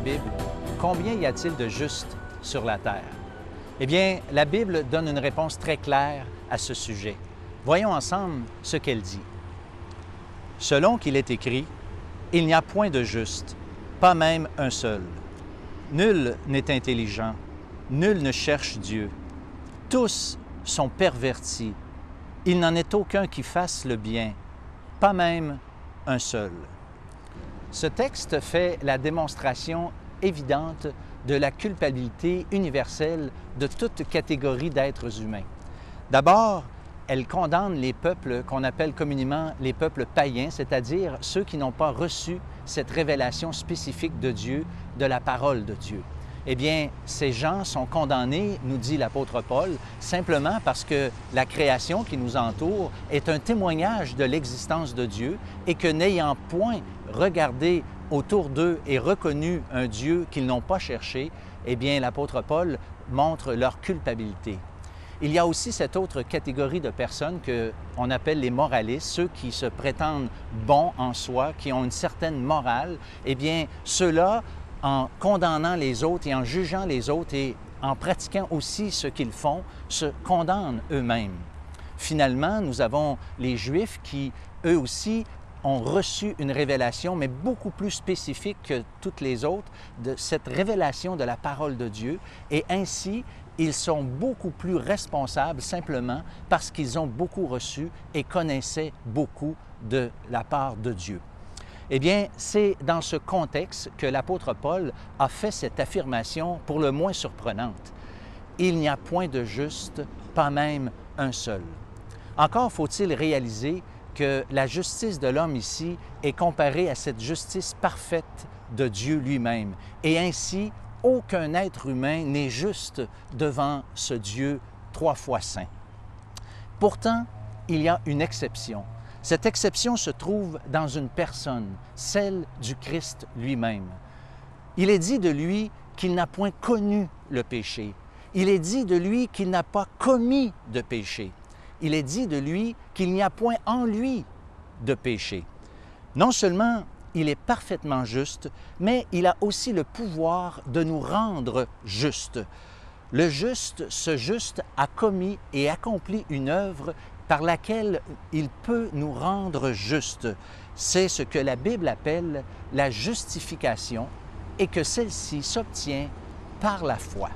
Bible, combien y a-t-il de justes sur la terre? Eh bien, la Bible donne une réponse très claire à ce sujet. Voyons ensemble ce qu'elle dit. Selon qu'il est écrit, « Il n'y a point de juste, pas même un seul. Nul n'est intelligent, nul ne cherche Dieu. Tous sont pervertis. Il n'en est aucun qui fasse le bien, pas même un seul. » Ce texte fait la démonstration évidente de la culpabilité universelle de toute catégorie d'êtres humains. D'abord, elle condamne les peuples qu'on appelle communément les peuples païens, c'est-à-dire ceux qui n'ont pas reçu cette révélation spécifique de Dieu, de la parole de Dieu. Eh bien, ces gens sont condamnés, nous dit l'apôtre Paul, simplement parce que la création qui nous entoure est un témoignage de l'existence de Dieu et que n'ayant point regardé autour d'eux et reconnu un Dieu qu'ils n'ont pas cherché, eh bien, l'apôtre Paul montre leur culpabilité. Il y a aussi cette autre catégorie de personnes qu'on appelle les moralistes, ceux qui se prétendent bons en soi, qui ont une certaine morale. Eh bien, ceux-là, en condamnant les autres et en jugeant les autres et en pratiquant aussi ce qu'ils font, se condamnent eux-mêmes. Finalement, nous avons les Juifs qui, eux aussi, ont reçu une révélation, mais beaucoup plus spécifique que toutes les autres, de cette révélation de la parole de Dieu. Et ainsi, ils sont beaucoup plus responsables simplement parce qu'ils ont beaucoup reçu et connaissaient beaucoup de la part de Dieu. Eh bien, c'est dans ce contexte que l'apôtre Paul a fait cette affirmation pour le moins surprenante. Il n'y a point de juste, pas même un seul. Encore faut-il réaliser que la justice de l'homme ici est comparée à cette justice parfaite de Dieu lui-même. Et ainsi, aucun être humain n'est juste devant ce Dieu 3 fois saint. Pourtant, il y a une exception. Cette exception se trouve dans une personne, celle du Christ lui-même. Il est dit de lui qu'il n'a point connu le péché. Il est dit de lui qu'il n'a pas commis de péché. Il est dit de lui qu'il n'y a point en lui de péché. Non seulement il est parfaitement juste, mais il a aussi le pouvoir de nous rendre justes. Le juste, ce juste, a commis et accompli une œuvre par laquelle il peut nous rendre justes. C'est ce que la Bible appelle la justification et que celle-ci s'obtient par la foi.